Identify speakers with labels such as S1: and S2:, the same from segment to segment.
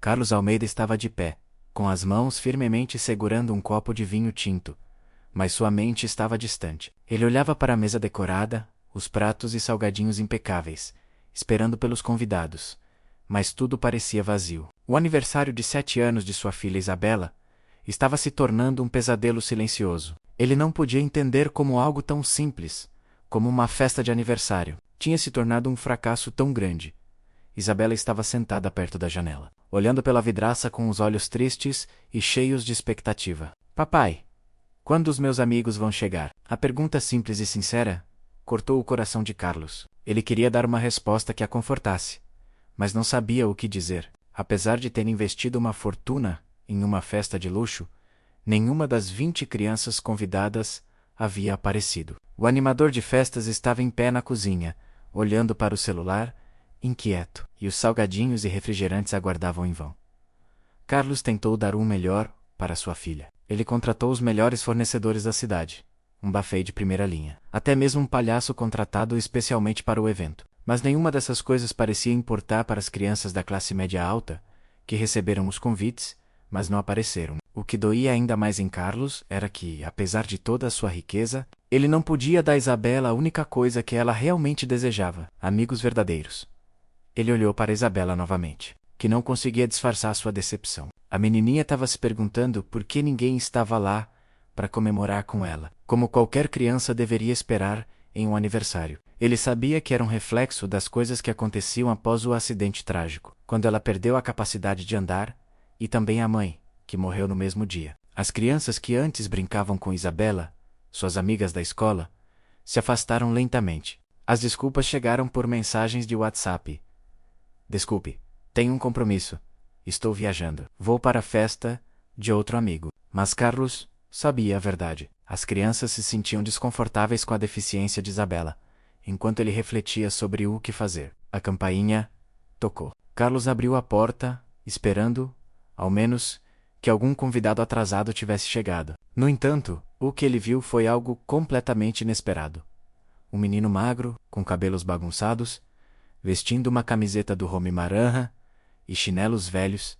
S1: Carlos Almeida estava de pé, com as mãos firmemente segurando um copo de vinho tinto, mas sua mente estava distante. Ele olhava para a mesa decorada, os pratos e salgadinhos impecáveis, esperando pelos convidados, mas tudo parecia vazio. O aniversário de 7 anos de sua filha Isabela estava se tornando um pesadelo silencioso. Ele não podia entender como algo tão simples, como uma festa de aniversário, tinha se tornado um fracasso tão grande. Isabela estava sentada perto da janela, olhando pela vidraça com os olhos tristes e cheios de expectativa. Papai, quando os meus amigos vão chegar? A pergunta simples e sincera cortou o coração de Carlos. Ele queria dar uma resposta que a confortasse, mas não sabia o que dizer. Apesar de ter investido uma fortuna em uma festa de luxo, nenhuma das 20 crianças convidadas havia aparecido. O animador de festas estava em pé na cozinha, olhando para o celular, inquieto, e os salgadinhos e refrigerantes aguardavam em vão. Carlos tentou dar o melhor para sua filha. Ele contratou os melhores fornecedores da cidade, um buffet de primeira linha, até mesmo um palhaço contratado especialmente para o evento. Mas nenhuma dessas coisas parecia importar para as crianças da classe média alta, que receberam os convites, mas não apareceram. O que doía ainda mais em Carlos era que, apesar de toda a sua riqueza, ele não podia dar a Isabela a única coisa que ela realmente desejava: amigos verdadeiros. Ele olhou para Isabela novamente, que não conseguia disfarçar sua decepção. A menininha estava se perguntando por que ninguém estava lá para comemorar com ela, como qualquer criança deveria esperar em um aniversário. Ele sabia que era um reflexo das coisas que aconteciam após o acidente trágico, quando ela perdeu a capacidade de andar, e também a mãe, que morreu no mesmo dia. As crianças que antes brincavam com Isabela, suas amigas da escola, se afastaram lentamente. As desculpas chegaram por mensagens de WhatsApp. Desculpe, tenho um compromisso. Estou viajando. Vou para a festa de outro amigo. Mas Carlos sabia a verdade. As crianças se sentiam desconfortáveis com a deficiência de Isabela, enquanto ele refletia sobre o que fazer. A campainha tocou. Carlos abriu a porta, esperando, ao menos, que algum convidado atrasado tivesse chegado. No entanto, o que ele viu foi algo completamente inesperado. Um menino magro, com cabelos bagunçados, vestindo uma camiseta do Homem-Aranha e chinelos velhos,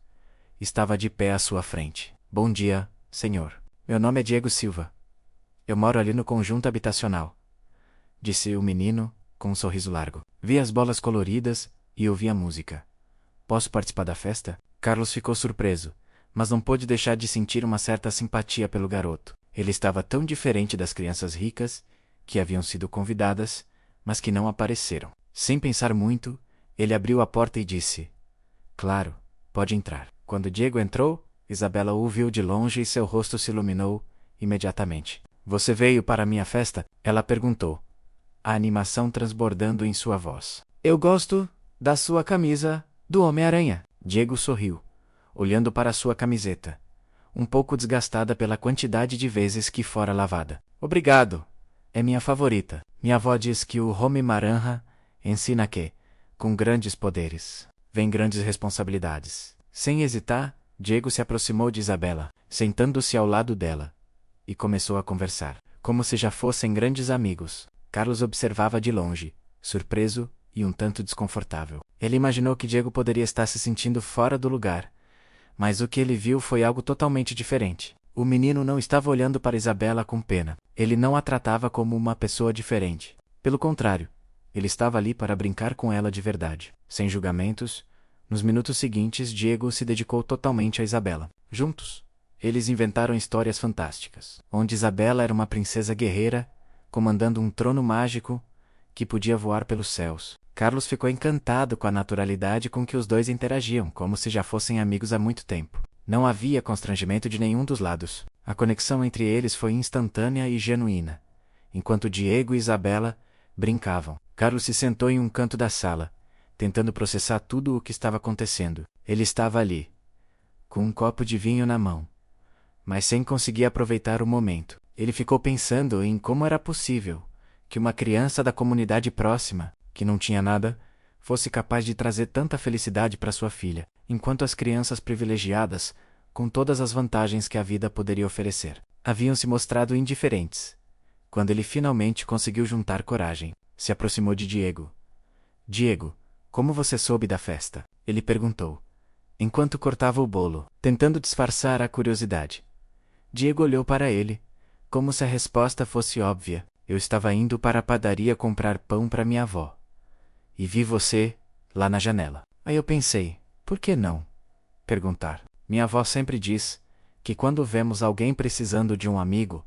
S1: estava de pé à sua frente. Bom dia, senhor. Meu nome é Diego Silva. Eu moro ali no conjunto habitacional, disse o menino, com um sorriso largo. Vi as bolas coloridas e ouvi a música. Posso participar da festa? Carlos ficou surpreso, mas não pôde deixar de sentir uma certa simpatia pelo garoto. Ele estava tão diferente das crianças ricas, que haviam sido convidadas, mas que não apareceram. Sem pensar muito, ele abriu a porta e disse: Claro, pode entrar. Quando Diego entrou, Isabela o viu de longe e seu rosto se iluminou imediatamente. Você veio para a minha festa? Ela perguntou, a animação transbordando em sua voz. Eu gosto da sua camisa do Homem-Aranha. Diego sorriu, olhando para sua camiseta, um pouco desgastada pela quantidade de vezes que fora lavada. Obrigado. É minha favorita. Minha avó diz que o Homem-Aranha ensina que, com grandes poderes, vem grandes responsabilidades. Sem hesitar, Diego se aproximou de Isabela, sentando-se ao lado dela, e começou a conversar, como se já fossem grandes amigos. Carlos observava de longe, surpreso e um tanto desconfortável. Ele imaginou que Diego poderia estar se sentindo fora do lugar, mas o que ele viu foi algo totalmente diferente. O menino não estava olhando para Isabela com pena. Ele não a tratava como uma pessoa diferente. Pelo contrário, ele estava ali para brincar com ela de verdade. Sem julgamentos, nos minutos seguintes, Diego se dedicou totalmente a Isabela. Juntos, eles inventaram histórias fantásticas, onde Isabela era uma princesa guerreira, comandando um trono mágico que podia voar pelos céus. Carlos ficou encantado com a naturalidade com que os dois interagiam, como se já fossem amigos há muito tempo. Não havia constrangimento de nenhum dos lados. A conexão entre eles foi instantânea e genuína. Enquanto Diego e Isabela brincavam, Carlos se sentou em um canto da sala, tentando processar tudo o que estava acontecendo. Ele estava ali, com um copo de vinho na mão, mas sem conseguir aproveitar o momento. Ele ficou pensando em como era possível que uma criança da comunidade próxima, que não tinha nada, fosse capaz de trazer tanta felicidade para sua filha, enquanto as crianças privilegiadas, com todas as vantagens que a vida poderia oferecer, haviam se mostrado indiferentes. Quando ele finalmente conseguiu juntar coragem, se aproximou de Diego. Diego, como você soube da festa? Ele perguntou, enquanto cortava o bolo, tentando disfarçar a curiosidade. Diego olhou para ele, como se a resposta fosse óbvia. Eu estava indo para a padaria comprar pão para minha avó. E vi você, lá na janela. Aí eu pensei, por que não perguntar? Minha avó sempre diz que quando vemos alguém precisando de um amigo,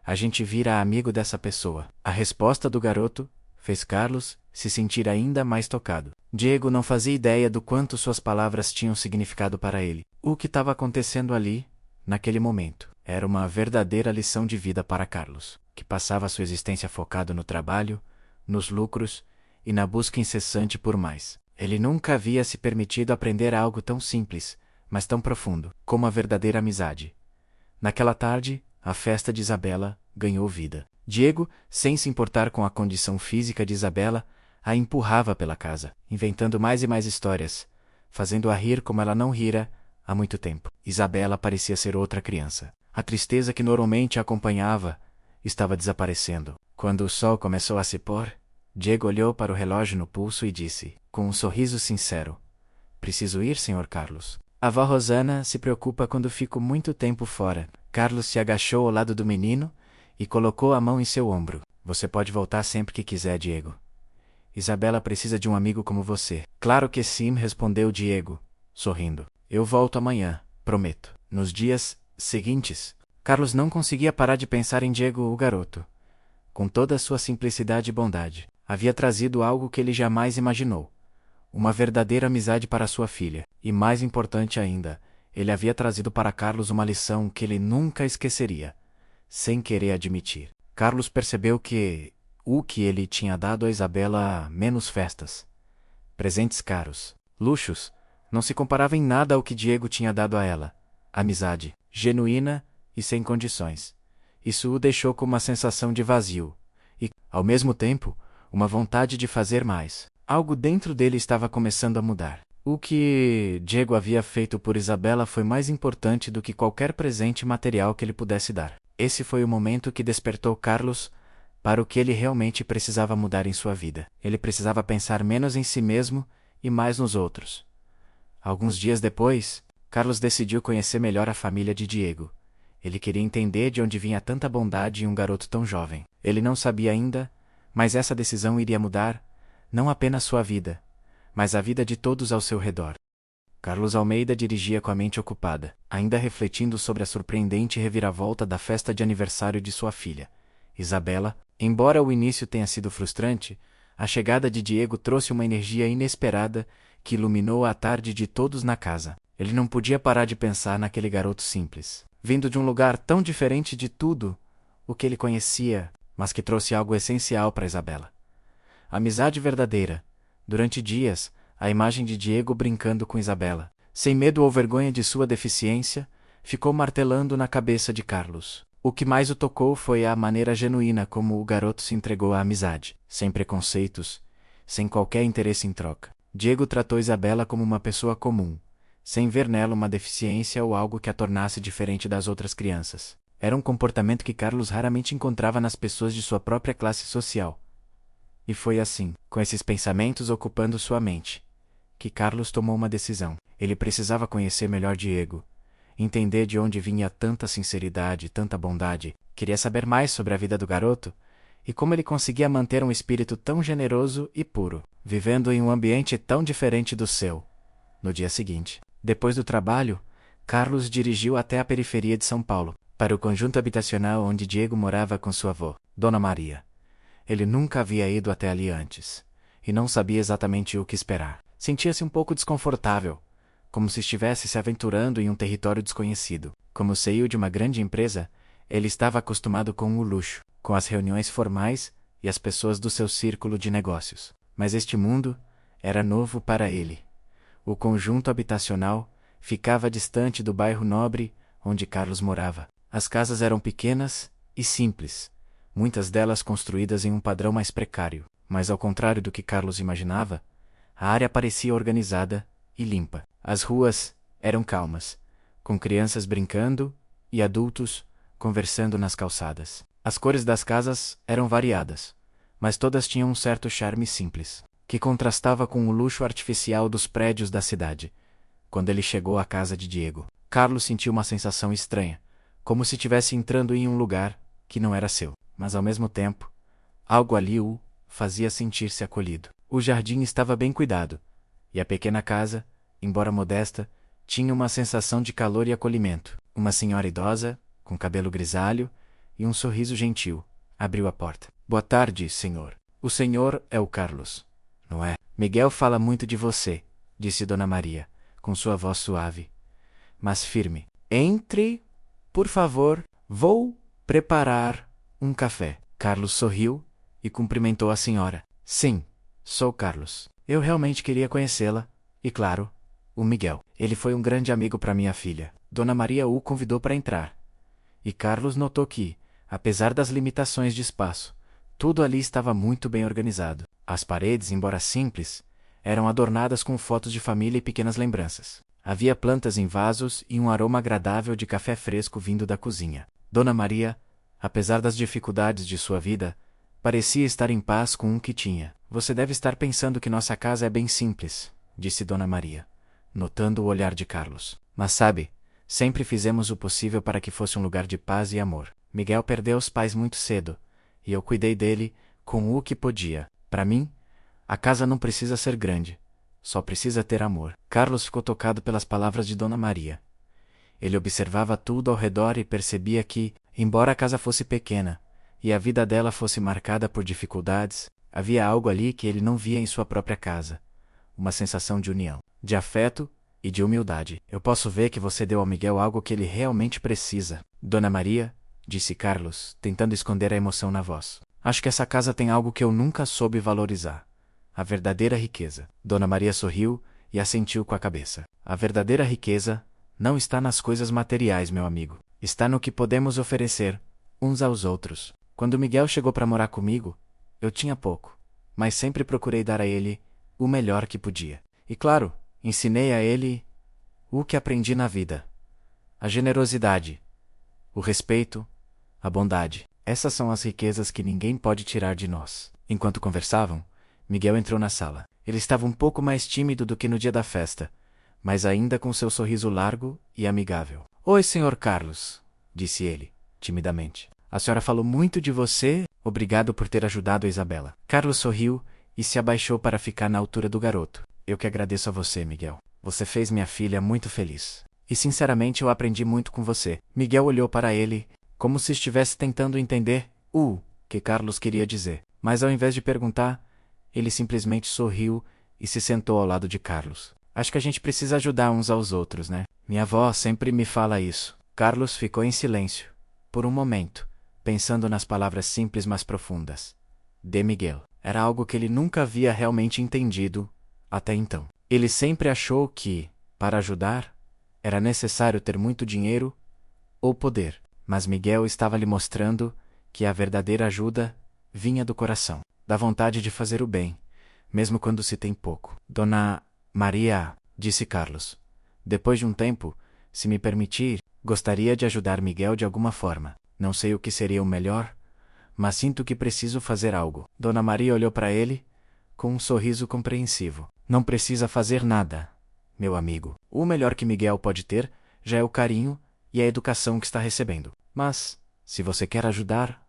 S1: a gente vira amigo dessa pessoa. A resposta do garoto fez Carlos se sentir ainda mais tocado. Diego não fazia ideia do quanto suas palavras tinham significado para ele. O que estava acontecendo ali, naquele momento, era uma verdadeira lição de vida para Carlos, que passava sua existência focado no trabalho, nos lucros e na busca incessante por mais. Ele nunca havia se permitido aprender algo tão simples, mas tão profundo, como a verdadeira amizade. Naquela tarde, a festa de Isabela ganhou vida. Diego, sem se importar com a condição física de Isabela, a empurrava pela casa, inventando mais e mais histórias, fazendo-a rir como ela não rira há muito tempo. Isabela parecia ser outra criança. A tristeza que normalmente a acompanhava estava desaparecendo. Quando o sol começou a se pôr, Diego olhou para o relógio no pulso e disse, com um sorriso sincero: "Preciso ir, Sr. Carlos. A avó Rosana se preocupa quando fico muito tempo fora." Carlos se agachou ao lado do menino e colocou a mão em seu ombro. "Você pode voltar sempre que quiser, Diego. Isabela precisa de um amigo como você." "Claro que sim", respondeu Diego, sorrindo. "Eu volto amanhã, prometo." Nos dias seguintes, Carlos não conseguia parar de pensar em Diego, o garoto. Com toda a sua simplicidade e bondade, havia trazido algo que ele jamais imaginou: uma verdadeira amizade para sua filha. E mais importante ainda, ele havia trazido para Carlos uma lição que ele nunca esqueceria, sem querer admitir. Carlos percebeu que o que ele tinha dado a Isabela, menos festas, presentes caros, luxos, não se comparava em nada ao que Diego tinha dado a ela: amizade, genuína e sem condições. Isso o deixou com uma sensação de vazio e, ao mesmo tempo, uma vontade de fazer mais. Algo dentro dele estava começando a mudar. O que Diego havia feito por Isabela foi mais importante do que qualquer presente material que ele pudesse dar. Esse foi o momento que despertou Carlos para o que ele realmente precisava mudar em sua vida. Ele precisava pensar menos em si mesmo e mais nos outros. Alguns dias depois, Carlos decidiu conhecer melhor a família de Diego. Ele queria entender de onde vinha tanta bondade em um garoto tão jovem. Ele não sabia ainda, mas essa decisão iria mudar não apenas sua vida, mas a vida de todos ao seu redor. Carlos Almeida dirigia com a mente ocupada, ainda refletindo sobre a surpreendente reviravolta da festa de aniversário de sua filha, Isabela. Embora o início tenha sido frustrante, a chegada de Diego trouxe uma energia inesperada que iluminou a tarde de todos na casa. Ele não podia parar de pensar naquele garoto simples, vindo de um lugar tão diferente de tudo o que ele conhecia, mas que trouxe algo essencial para Isabela: amizade verdadeira. Durante dias, a imagem de Diego brincando com Isabela, sem medo ou vergonha de sua deficiência, ficou martelando na cabeça de Carlos. O que mais o tocou foi a maneira genuína como o garoto se entregou à amizade, sem preconceitos, sem qualquer interesse em troca. Diego tratou Isabela como uma pessoa comum, sem ver nela uma deficiência ou algo que a tornasse diferente das outras crianças. Era um comportamento que Carlos raramente encontrava nas pessoas de sua própria classe social. E foi assim, com esses pensamentos ocupando sua mente, que Carlos tomou uma decisão. Ele precisava conhecer melhor Diego, entender de onde vinha tanta sinceridade, tanta bondade. Queria saber mais sobre a vida do garoto e como ele conseguia manter um espírito tão generoso e puro, vivendo em um ambiente tão diferente do seu. No dia seguinte, depois do trabalho, Carlos dirigiu até a periferia de São Paulo, para o conjunto habitacional onde Diego morava com sua avó, Dona Maria. Ele nunca havia ido até ali antes, e não sabia exatamente o que esperar. Sentia-se um pouco desconfortável, como se estivesse se aventurando em um território desconhecido. Como CEO de uma grande empresa, ele estava acostumado com o luxo, com as reuniões formais e as pessoas do seu círculo de negócios. Mas este mundo era novo para ele. O conjunto habitacional ficava distante do bairro nobre onde Carlos morava. As casas eram pequenas e simples, muitas delas construídas em um padrão mais precário, mas ao contrário do que Carlos imaginava, a área parecia organizada e limpa. As ruas eram calmas, com crianças brincando e adultos conversando nas calçadas. As cores das casas eram variadas, mas todas tinham um certo charme simples, que contrastava com o luxo artificial dos prédios da cidade. quando ele chegou à casa de Diego. Carlos sentiu uma sensação estranha, como se estivesse entrando em um lugar que não era seu. Mas ao mesmo tempo, algo ali o fazia sentir-se acolhido. O jardim estava bem cuidado, e a pequena casa, embora modesta, tinha uma sensação de calor e acolhimento. Uma senhora idosa, com cabelo grisalho e um sorriso gentil, abriu a porta. Boa tarde, senhor. O senhor é o Carlos, não é? Miguel fala muito de você, disse Dona Maria, com sua voz suave, mas firme. Entre, por favor, vou preparar um café. Carlos sorriu e cumprimentou a senhora. Sim, sou Carlos. Eu realmente queria conhecê-la, e claro, o Miguel. Ele foi um grande amigo para minha filha. Dona Maria o convidou para entrar. E Carlos notou que, apesar das limitações de espaço, tudo ali estava muito bem organizado. As paredes, embora simples, eram adornadas com fotos de família e pequenas lembranças. Havia plantas em vasos e um aroma agradável de café fresco vindo da cozinha. Dona Maria, apesar das dificuldades de sua vida, parecia estar em paz com o que tinha. Você deve estar pensando que nossa casa é bem simples, disse Dona Maria, notando o olhar de Carlos. Mas sabe, sempre fizemos o possível para que fosse um lugar de paz e amor. Miguel perdeu os pais muito cedo, e eu cuidei dele com o que podia. Para mim, a casa não precisa ser grande, só precisa ter amor. Carlos ficou tocado pelas palavras de Dona Maria. Ele observava tudo ao redor e percebia que, embora a casa fosse pequena, e a vida dela fosse marcada por dificuldades, havia algo ali que ele não via em sua própria casa. Uma sensação de união, de afeto e de humildade. Eu posso ver que você deu ao Miguel algo que ele realmente precisa. Dona Maria, disse Carlos, tentando esconder a emoção na voz. Acho que essa casa tem algo que eu nunca soube valorizar. A verdadeira riqueza. Dona Maria sorriu e assentiu com a cabeça. A verdadeira riqueza não está nas coisas materiais, meu amigo. Está no que podemos oferecer uns aos outros. Quando Miguel chegou para morar comigo, eu tinha pouco, mas sempre procurei dar a ele o melhor que podia. E claro, ensinei a ele o que aprendi na vida. A generosidade, o respeito, a bondade. Essas são as riquezas que ninguém pode tirar de nós. Enquanto conversavam, Miguel entrou na sala. Ele estava um pouco mais tímido do que no dia da festa, mas ainda com seu sorriso largo e amigável. Oi, senhor Carlos, disse ele, timidamente. A senhora falou muito de você. Obrigado por ter ajudado a Isabela. Carlos sorriu e se abaixou para ficar na altura do garoto. Eu que agradeço a você, Miguel. Você fez minha filha muito feliz. E sinceramente eu aprendi muito com você. Miguel olhou para ele, como se estivesse tentando entender o que Carlos queria dizer. Mas ao invés de perguntar, ele simplesmente sorriu e se sentou ao lado de Carlos. Acho que a gente precisa ajudar uns aos outros, né? Minha avó sempre me fala isso. Carlos ficou em silêncio, por um momento, pensando nas palavras simples mas profundas de Miguel. Era algo que ele nunca havia realmente entendido até então. Ele sempre achou que, para ajudar, era necessário ter muito dinheiro ou poder. Mas Miguel estava lhe mostrando que a verdadeira ajuda vinha do coração, da vontade de fazer o bem, mesmo quando se tem pouco. Dona Maria, disse Carlos, depois de um tempo, se me permitir, gostaria de ajudar Miguel de alguma forma. Não sei o que seria o melhor, mas sinto que preciso fazer algo. Dona Maria olhou para ele com um sorriso compreensivo. Não precisa fazer nada, meu amigo. O melhor que Miguel pode ter já é o carinho e a educação que está recebendo. Mas, se você quer ajudar,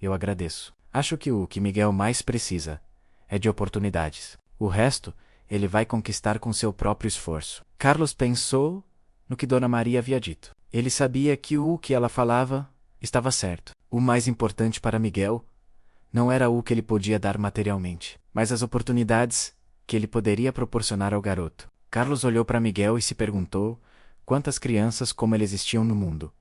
S1: eu agradeço. Acho que o que Miguel mais precisa é de oportunidades. O resto, ele vai conquistar com seu próprio esforço. Carlos pensou no que Dona Maria havia dito. Ele sabia que o que ela falava estava certo. O mais importante para Miguel não era o que ele podia dar materialmente, mas as oportunidades que ele poderia proporcionar ao garoto. Carlos olhou para Miguel e se perguntou quantas crianças como ele existiam no mundo.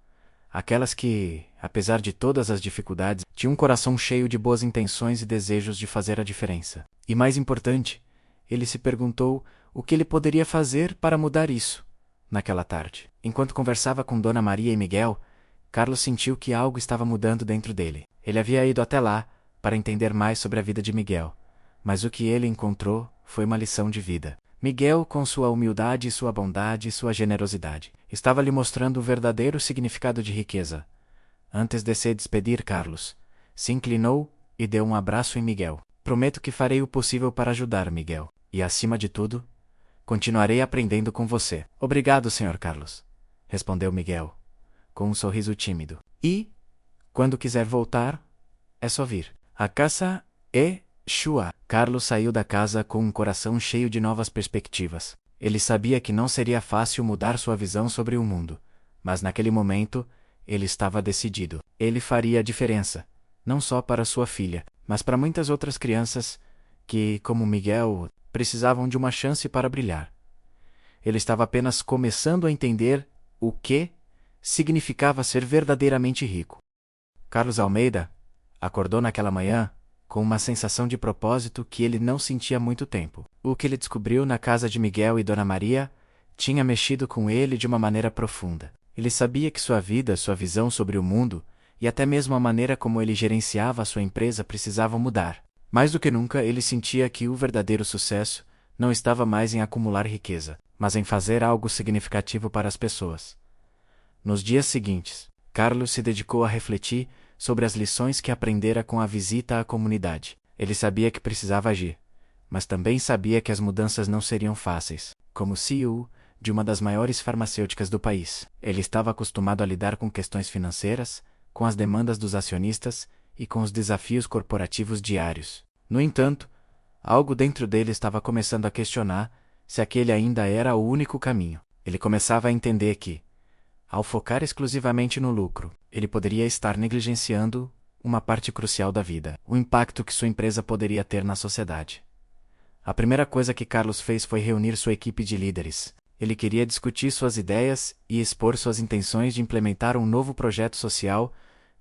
S1: Aquelas que, apesar de todas as dificuldades, tinham um coração cheio de boas intenções e desejos de fazer a diferença. E mais importante, ele se perguntou o que ele poderia fazer para mudar isso. Naquela tarde, enquanto conversava com Dona Maria e Miguel, Carlos sentiu que algo estava mudando dentro dele. Ele havia ido até lá para entender mais sobre a vida de Miguel, mas o que ele encontrou foi uma lição de vida. Miguel, com sua humildade, sua bondade e sua generosidade, estava lhe mostrando o verdadeiro significado de riqueza. Antes de se despedir, Carlos se inclinou e deu um abraço em Miguel. Prometo que farei o possível para ajudar, Miguel. E, acima de tudo, Continuarei aprendendo com você. Obrigado, Sr. Carlos, respondeu Miguel, com um sorriso tímido. E, quando quiser voltar, é só vir. A casa é sua. Carlos saiu da casa com um coração cheio de novas perspectivas. Ele sabia que não seria fácil mudar sua visão sobre o mundo, mas naquele momento, ele estava decidido. Ele faria a diferença, não só para sua filha, mas para muitas outras crianças que, como Miguel, precisavam de uma chance para brilhar. Ele estava apenas começando a entender o que significava ser verdadeiramente rico. Carlos Almeida acordou naquela manhã com uma sensação de propósito que ele não sentia há muito tempo. O que ele descobriu na casa de Miguel e Dona Maria tinha mexido com ele de uma maneira profunda. Ele sabia que sua vida, sua visão sobre o mundo e até mesmo a maneira como ele gerenciava a sua empresa precisavam mudar. Mais do que nunca, ele sentia que o verdadeiro sucesso não estava mais em acumular riqueza, mas em fazer algo significativo para as pessoas. Nos dias seguintes, Carlos se dedicou a refletir sobre as lições que aprendera com a visita à comunidade. Ele sabia que precisava agir, mas também sabia que as mudanças não seriam fáceis. Como CEO de uma das maiores farmacêuticas do país, ele estava acostumado a lidar com questões financeiras, com as demandas dos acionistas e com os desafios corporativos diários. No entanto, algo dentro dele estava começando a questionar se aquele ainda era o único caminho. Ele começava a entender que, ao focar exclusivamente no lucro, ele poderia estar negligenciando uma parte crucial da vida, o impacto que sua empresa poderia ter na sociedade. A primeira coisa que Carlos fez foi reunir sua equipe de líderes. Ele queria discutir suas ideias e expor suas intenções de implementar um novo projeto social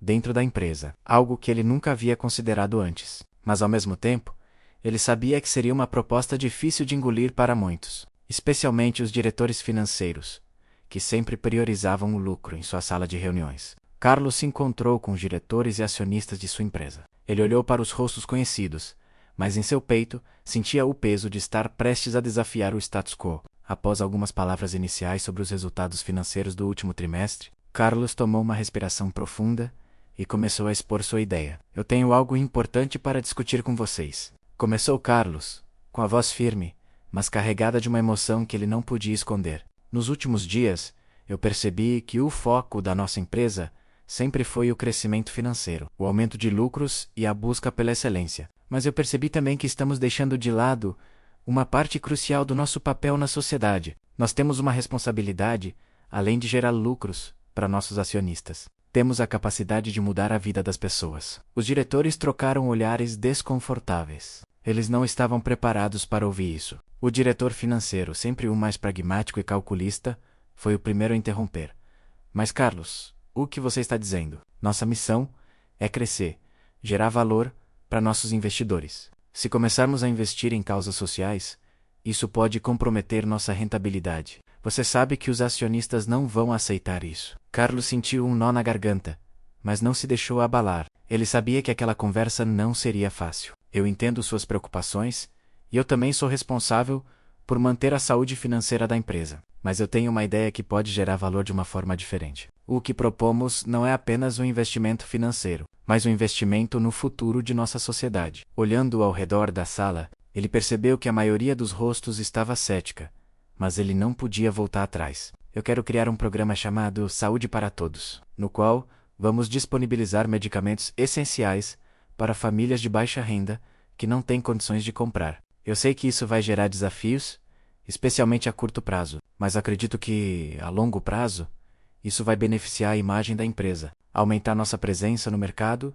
S1: dentro da empresa, algo que ele nunca havia considerado antes. Mas, ao mesmo tempo, ele sabia que seria uma proposta difícil de engolir para muitos, especialmente os diretores financeiros, que sempre priorizavam o lucro em sua sala de reuniões. Carlos se encontrou com os diretores e acionistas de sua empresa. Ele olhou para os rostos conhecidos, mas em seu peito sentia o peso de estar prestes a desafiar o status quo. Após algumas palavras iniciais sobre os resultados financeiros do último trimestre, Carlos tomou uma respiração profunda e começou a expor sua ideia. Eu tenho algo importante para discutir com vocês. Começou Carlos, com a voz firme, mas carregada de uma emoção que ele não podia esconder. Nos últimos dias, eu percebi que o foco da nossa empresa sempre foi o crescimento financeiro, o aumento de lucros e a busca pela excelência. Mas eu percebi também que estamos deixando de lado uma parte crucial do nosso papel na sociedade. Nós temos uma responsabilidade, além de gerar lucros, para nossos acionistas. Temos a capacidade de mudar a vida das pessoas. Os diretores trocaram olhares desconfortáveis. Eles não estavam preparados para ouvir isso. O diretor financeiro, sempre o mais pragmático e calculista, foi o primeiro a interromper. Mas, Carlos, o que você está dizendo? Nossa missão é crescer, gerar valor para nossos investidores. Se começarmos a investir em causas sociais, isso pode comprometer nossa rentabilidade. Você sabe que os acionistas não vão aceitar isso. Carlos sentiu um nó na garganta, mas não se deixou abalar. Ele sabia que aquela conversa não seria fácil. Eu entendo suas preocupações, e eu também sou responsável por manter a saúde financeira da empresa. Mas eu tenho uma ideia que pode gerar valor de uma forma diferente. O que propomos não é apenas um investimento financeiro, mas um investimento no futuro de nossa sociedade. Olhando ao redor da sala, ele percebeu que a maioria dos rostos estava cética, mas ele não podia voltar atrás. Eu quero criar um programa chamado Saúde para Todos, no qual vamos disponibilizar medicamentos essenciais para famílias de baixa renda que não têm condições de comprar. Eu sei que isso vai gerar desafios, especialmente a curto prazo, mas acredito que, a longo prazo, isso vai beneficiar a imagem da empresa, aumentar nossa presença no mercado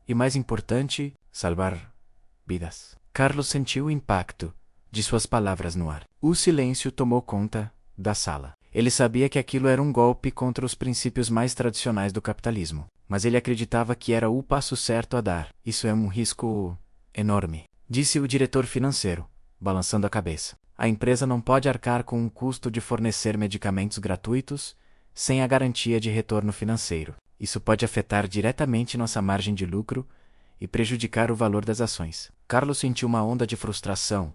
S1: e, mais importante, salvar vidas. Carlos sentiu o impacto de suas palavras no ar. O silêncio tomou conta da sala. Ele sabia que aquilo era um golpe contra os princípios mais tradicionais do capitalismo, mas ele acreditava que era o passo certo a dar. Isso é um risco enorme, disse o diretor financeiro, balançando a cabeça. A empresa não pode arcar com o custo de fornecer medicamentos gratuitos sem a garantia de retorno financeiro. Isso pode afetar diretamente nossa margem de lucro e prejudicar o valor das ações. Carlos sentiu uma onda de frustração,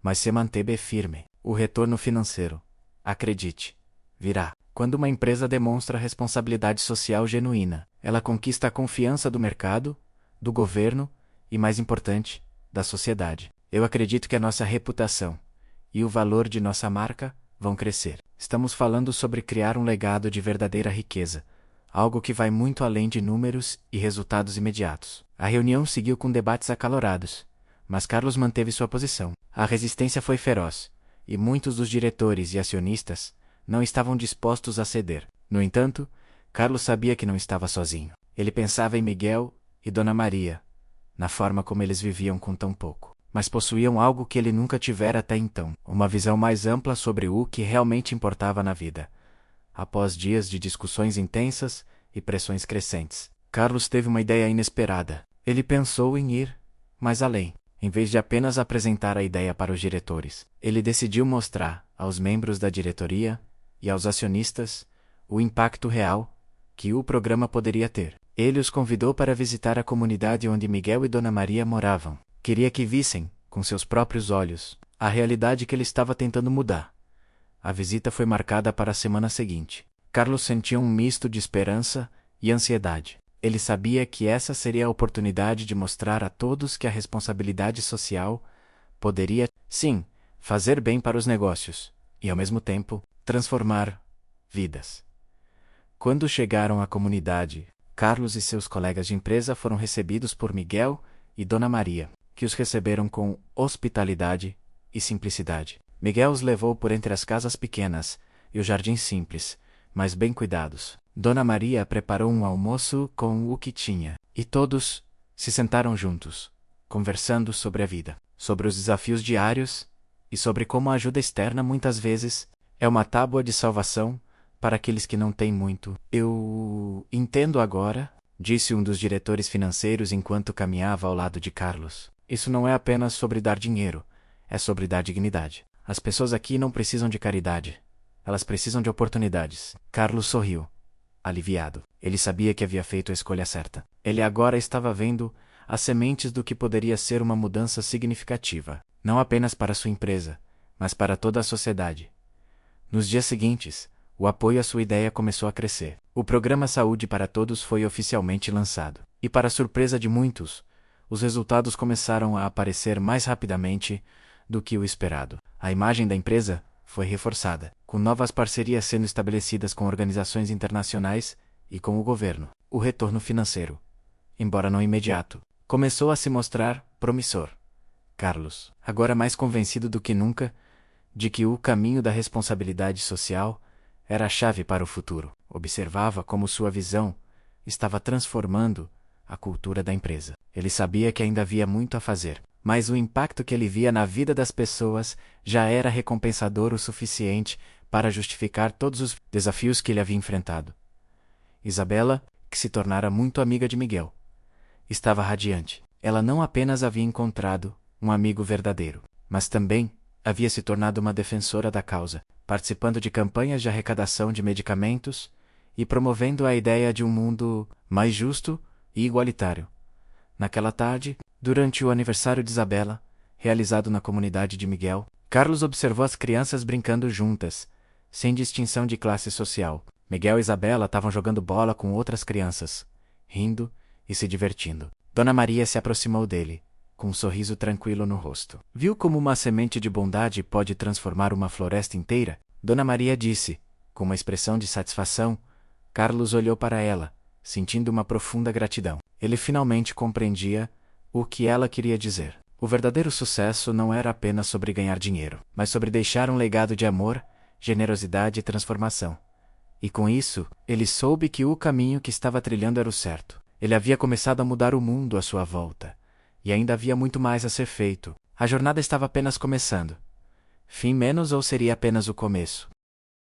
S1: mas se manteve firme. O retorno financeiro, acredite, virá. Quando uma empresa demonstra responsabilidade social genuína, ela conquista a confiança do mercado, do governo e, mais importante, da sociedade. Eu acredito que a nossa reputação e o valor de nossa marca vão crescer. Estamos falando sobre criar um legado de verdadeira riqueza, algo que vai muito além de números e resultados imediatos. A reunião seguiu com debates acalorados, mas Carlos manteve sua posição. A resistência foi feroz, e muitos dos diretores e acionistas não estavam dispostos a ceder. No entanto, Carlos sabia que não estava sozinho. Ele pensava em Miguel e Dona Maria, na forma como eles viviam com tão pouco. Mas possuíam algo que ele nunca tivera até então, uma visão mais ampla sobre o que realmente importava na vida. Após dias de discussões intensas e pressões crescentes, Carlos teve uma ideia inesperada. Ele pensou em ir mais além. Em vez de apenas apresentar a ideia para os diretores, ele decidiu mostrar aos membros da diretoria e aos acionistas o impacto real que o programa poderia ter. Ele os convidou para visitar a comunidade onde Miguel e Dona Maria moravam. Queria que vissem, com seus próprios olhos, a realidade que ele estava tentando mudar. A visita foi marcada para a semana seguinte. Carlos sentia um misto de esperança e ansiedade. Ele sabia que essa seria a oportunidade de mostrar a todos que a responsabilidade social poderia, sim, fazer bem para os negócios e, ao mesmo tempo, transformar vidas. Quando chegaram à comunidade, Carlos e seus colegas de empresa foram recebidos por Miguel e Dona Maria, que os receberam com hospitalidade e simplicidade. Miguel os levou por entre as casas pequenas e os jardins simples, mas bem cuidados. Dona Maria preparou um almoço com o que tinha, e todos se sentaram juntos, conversando sobre a vida, sobre os desafios diários e sobre como a ajuda externa muitas vezes é uma tábua de salvação para aqueles que não têm muito. Eu entendo agora, disse um dos diretores financeiros enquanto caminhava ao lado de Carlos. Isso não é apenas sobre dar dinheiro, é sobre dar dignidade. As pessoas aqui não precisam de caridade. Elas precisam de oportunidades. Carlos sorriu, aliviado. Ele sabia que havia feito a escolha certa. Ele agora estava vendo as sementes do que poderia ser uma mudança significativa, não apenas para sua empresa, mas para toda a sociedade. Nos dias seguintes, o apoio à sua ideia começou a crescer. O programa Saúde para Todos foi oficialmente lançado. E para surpresa de muitos, os resultados começaram a aparecer mais rapidamente do que o esperado. A imagem da empresa foi reforçada, com novas parcerias sendo estabelecidas com organizações internacionais e com o governo. O retorno financeiro, embora não imediato, começou a se mostrar promissor. Carlos, agora mais convencido do que nunca de que o caminho da responsabilidade social era a chave para o futuro, observava como sua visão estava transformando a cultura da empresa. Ele sabia que ainda havia muito a fazer, mas o impacto que ele via na vida das pessoas já era recompensador o suficiente para justificar todos os desafios que ele havia enfrentado. Isabela, que se tornara muito amiga de Miguel, estava radiante. Ela não apenas havia encontrado um amigo verdadeiro, mas também havia se tornado uma defensora da causa, participando de campanhas de arrecadação de medicamentos e promovendo a ideia de um mundo mais justo e igualitário. Naquela tarde, durante o aniversário de Isabela, realizado na comunidade de Miguel, Carlos observou as crianças brincando juntas, sem distinção de classe social. Miguel e Isabela estavam jogando bola com outras crianças, rindo e se divertindo. Dona Maria se aproximou dele, com um sorriso tranquilo no rosto. Viu como uma semente de bondade pode transformar uma floresta inteira? Dona Maria disse, com uma expressão de satisfação. Carlos olhou para ela, sentindo uma profunda gratidão. Ele finalmente compreendia o que ela queria dizer. O verdadeiro sucesso não era apenas sobre ganhar dinheiro, mas sobre deixar um legado de amor, generosidade e transformação. E com isso, ele soube que o caminho que estava trilhando era o certo. Ele havia começado a mudar o mundo à sua volta, e ainda havia muito mais a ser feito. A jornada estava apenas começando. Fim menos ou seria apenas o começo?